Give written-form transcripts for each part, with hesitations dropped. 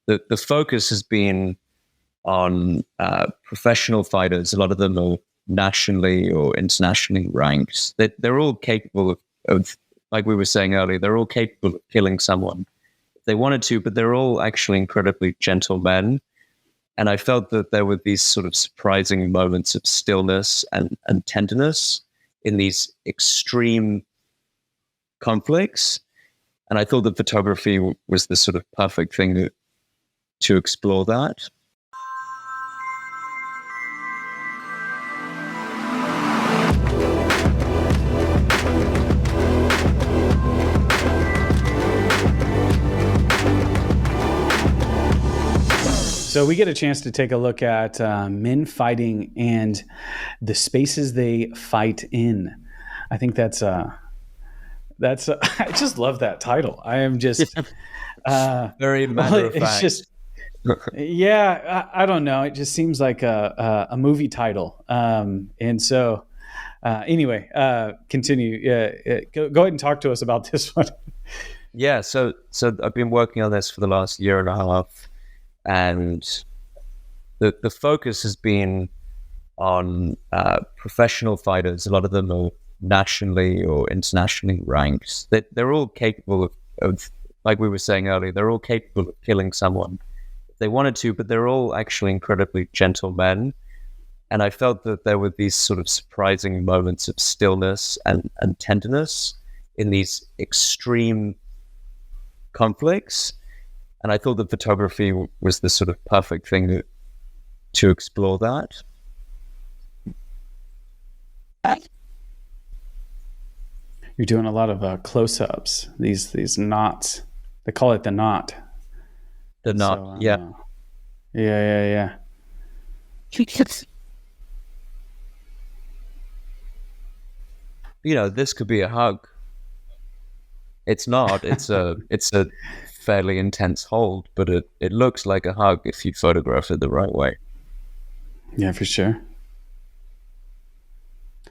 the focus has been on professional fighters. A lot of them are nationally or internationally ranked. They're all capable of, like we were saying earlier, they're all capable of killing someone if they wanted to, but they're all actually incredibly gentle men. And I felt that there were these sort of surprising moments of stillness and tenderness in these extreme conflicts. And I thought that photography was the sort of perfect thing to explore that. So we get a chance to take a look at men fighting and the spaces they fight in. I think that's I just love that title. I am just very matter of fact. It's just I don't know. It just seems like a movie title. And so anyway, continue. Go ahead and talk to us about this one. Yeah. So I've been working on this for the last year and a half. And the focus has been on professional fighters. A lot of them are nationally or internationally ranked. They're all capable of, like we were saying earlier, they're all capable of killing someone if they wanted to, but they're all actually incredibly gentle men. And I felt that there were these sort of surprising moments of stillness and tenderness in these extreme conflicts. And I thought that photography was the sort of perfect thing to explore that. You're doing a lot of close-ups. These knots. They call it the knot. The knot. So, yeah. Yeah. This could be a hug. It's not. It's a fairly intense hold, but it looks like a hug if you photograph it the right way. Yeah, for sure.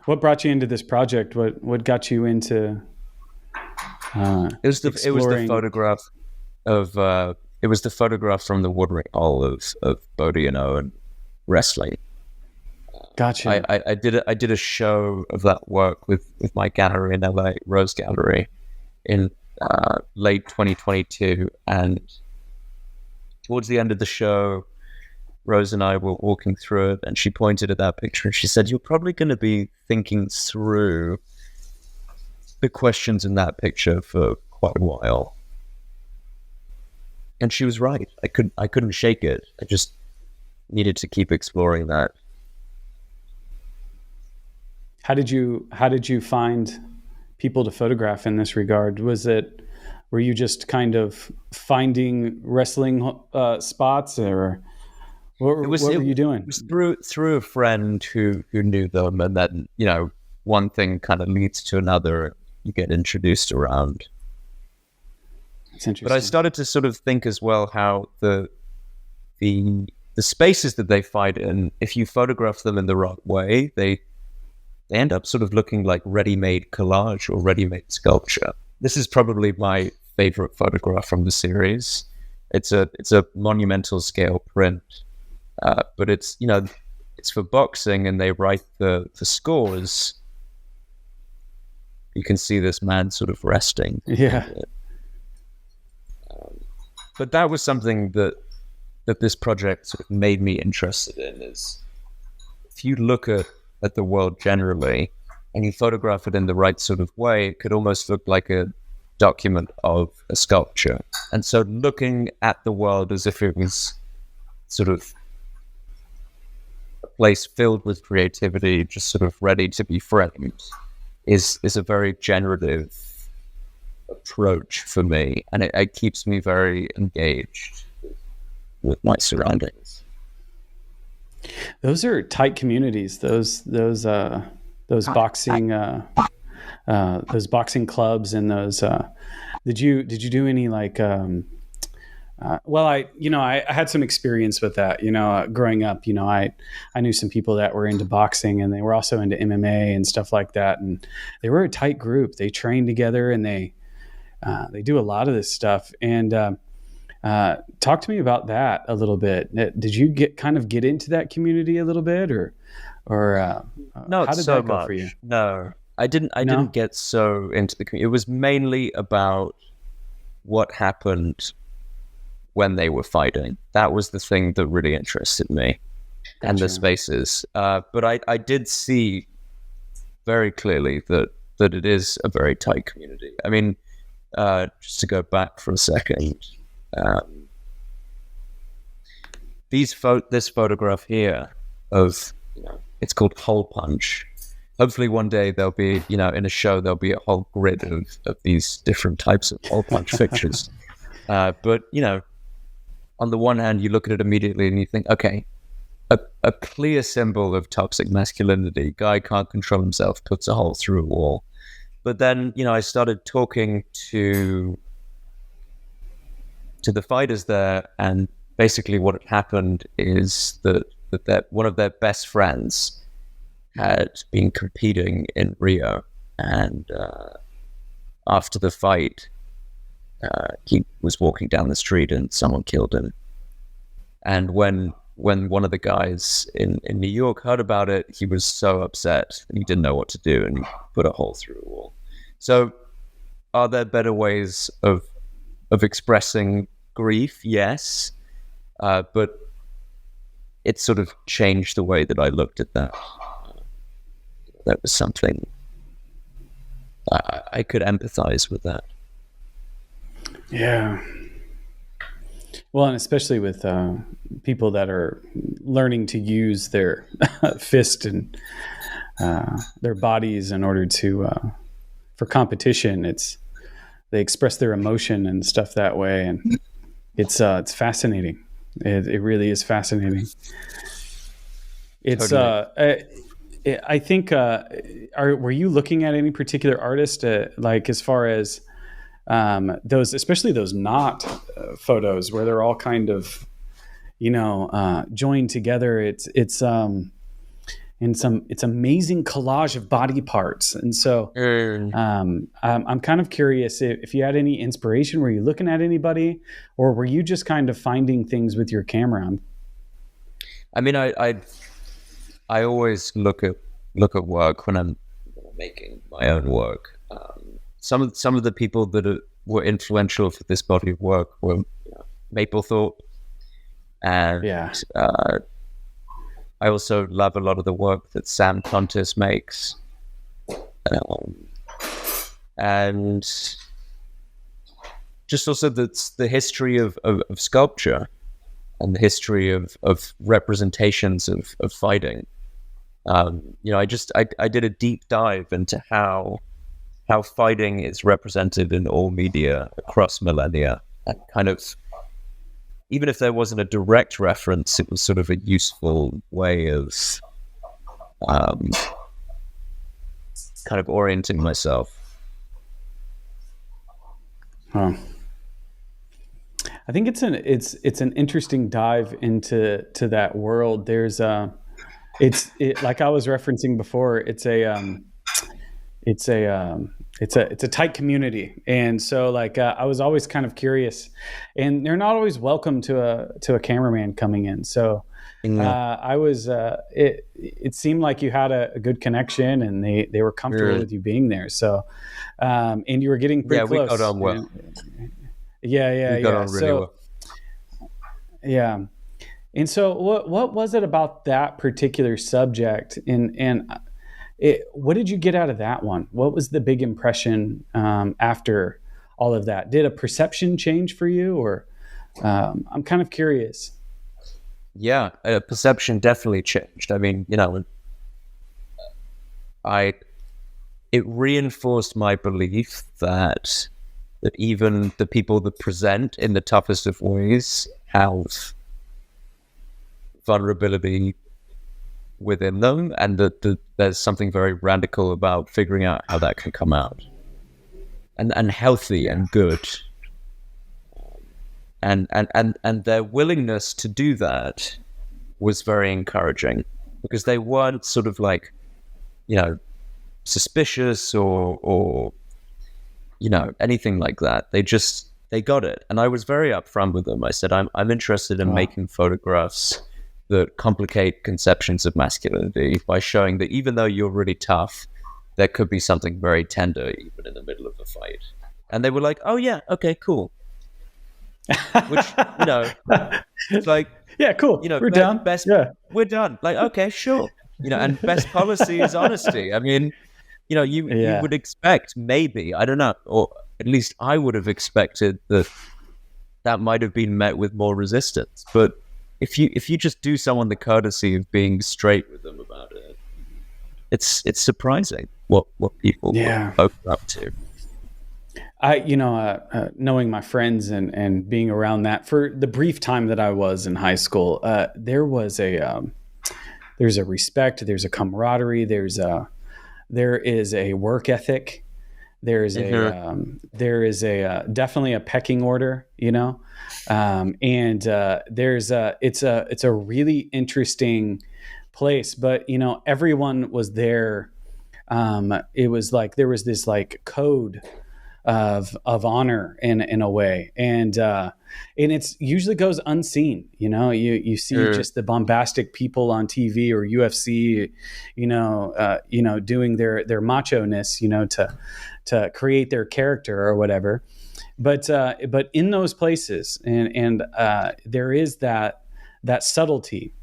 What brought you into this project? What got you into it was the photograph of it was the photograph from the watering hole of Bodhi and Owen wrestling. Gotcha. I did a show of that work with my gallery in LA, Rose Gallery, in late 2022, and towards the end of the show, Rose and I were walking through it, and she pointed at that picture and she said, "You're probably going to be thinking through the questions in that picture for quite a while." And she was right. I couldn't shake it. I just needed to keep exploring that. How did you find people to photograph in this regard? Were you just kind of finding wrestling spots, or what were you doing? It was through a friend who knew them, and then one thing kind of leads to another. You get introduced around. That's interesting. But I started to sort of think as well how the spaces that they fight in, if you photograph them in the right way, they end up sort of looking like ready-made collage or ready-made sculpture. This is probably my favorite photograph from the series. It's a monumental scale print, but it's for boxing, and they write the scores. You can see this man sort of resting. Yeah. But that was something that this project sort of made me interested in, is if you look at the world generally and you photograph it in the right sort of way, it could almost look like a document of a sculpture. And so looking at the world as if it was sort of a place filled with creativity, just sort of ready to be framed, is a very generative approach for me, and it keeps me very engaged with my surroundings. Those are tight communities. Those boxing clubs, and those. Did you do any like? I had some experience with that. Growing up, I knew some people that were into boxing, and they were also into MMA and stuff like that. And they were a tight group. They trained together, and they do a lot of this stuff. And Talk to me about that a little bit. Did you get into that community a little bit, or Not how did so that go for you? much. No, I didn't. I No? didn't get so into the community. It was mainly about what happened when they were fighting. That was the thing that really interested me, and the Gotcha. spaces. But I did see very clearly that it is a very tight community. I mean, just to go back for a second, um, this photograph here of, it's called hole punch. Hopefully one day there'll be, in a show, there'll be a whole grid of these different types of hole punch pictures. But, on the one hand, you look at it immediately and you think, okay, a clear symbol of toxic masculinity. Guy can't control himself, puts a hole through a wall. But then, I started talking to the fighters there, and basically what had happened is that one of their best friends had been competing in Rio, and after the fight, he was walking down the street and someone killed him. And when one of the guys in New York heard about it, he was so upset and he didn't know what to do, and he put a hole through a wall. So are there better ways of expressing grief? Yes. But it sort of changed the way that I looked at that. That was something I could empathize with that. Yeah. Well, and especially with people that are learning to use their fist and their bodies in order to for competition. They express their emotion and stuff that way, and it's fascinating. It really is fascinating. It's totally. I think. Were you looking at any particular artist, like as far as those, especially those knot photos where they're all kind of, joined together? It's amazing collage of body parts, and so I'm kind of curious if you had any inspiration. Were you looking at anybody, or were you just kind of finding things with your camera? I mean, I always look at work when I'm making my own work. Some of the people that were influential for this body of work were Mapplethorpe, and I also love a lot of the work that Sam Pontis makes, and just also the history of sculpture and the history of representations of fighting. I did a deep dive into how fighting is represented in all media across millennia, and kind of, even if there wasn't a direct reference, it was sort of a useful way of kind of orienting myself. Huh. I think it's an interesting dive into that world. There's like I was referencing before, it's a tight community, and so like I was always kind of curious, and they're not always welcome to a cameraman coming in. So I was it seemed like you had a good connection, and they were comfortable with you being there. So and you were getting pretty close. We got on well. We got on really well. Yeah. And so what was it about that particular subject, and what did you get out of that one? What was the big impression after all of that? Did a perception change for you, or I'm kind of curious. Yeah, perception definitely changed. I mean, it reinforced my belief that even the people that present in the toughest of ways have vulnerability within them, and that there's something very radical about figuring out how that can come out, and healthy and good, and their willingness to do that was very encouraging, because they weren't sort of like, suspicious or anything like that. They they got it. And I was very upfront with them. I said, I'm interested in making photographs that complicate conceptions of masculinity by showing that even though you're really tough, there could be something very tender even in the middle of a fight. And they were like, oh yeah, okay, cool. Which, it's like, yeah, cool. We're done. We're done. Like, okay, sure. And best policy is honesty. I mean, you would expect, maybe, I don't know, or at least I would have expected that might have been met with more resistance. But if you just do someone the courtesy of being straight with them about it, it's surprising what people are up to. Knowing my friends and being around that for the brief time that I was in high school, there's a respect, there's a camaraderie, there is a work ethic, there is definitely a pecking order, and it's a really interesting place, but everyone was there. It was like there was this like code of honor in a way, and it's usually goes unseen. You see just the bombastic people on TV or UFC, doing their macho-ness, to create their character or whatever. But in those places, and there is that subtlety.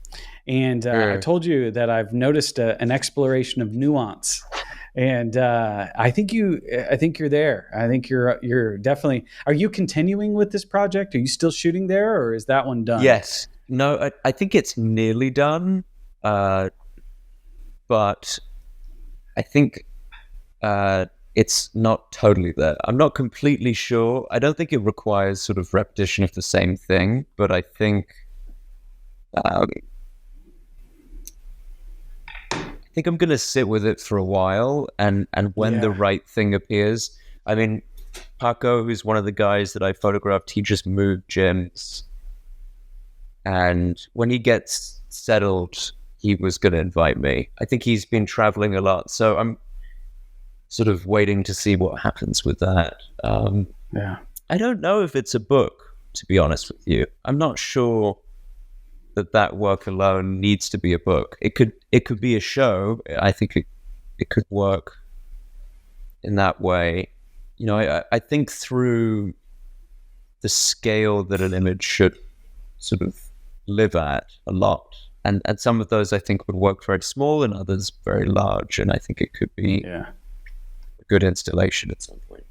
And I told you that I've noticed an exploration of nuance. And I think you're there. I think you're definitely. Are you continuing with this project? Are you still shooting there, or is that one done? Yes. No, I think it's nearly done. But I think it's not totally there. I'm not completely sure. I don't think it requires sort of repetition of the same thing, but I think I'm going to sit with it for a while, and when the right thing appears. I mean, Paco, who's one of the guys that I photographed, he just moved gyms, and when he gets settled, he was going to invite me. I think he's been traveling a lot, so I'm sort of waiting to see what happens with that. I don't know if it's a book, to be honest with you. I'm not sure that work alone needs to be a book. It could be a show. I think it could work in that way. I think through the scale that an image should sort of live at a lot. And some of those I think would work very small and others very large. And I think it could be a good installation at some point.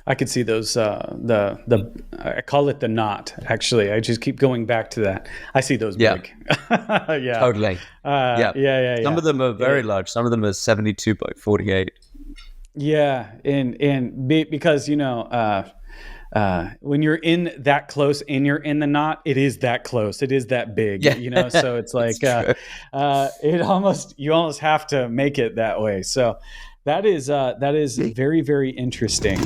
I could see those, I call it the knot, actually. I just keep going back to that. I see those big. Yeah. Totally. Some of them are very large. Some of them are 72 by 48. Yeah. Because, when you're in that close and you're in the knot, it is that close. It is that big, so it's like, you almost have to make it that way. So that is very, very interesting.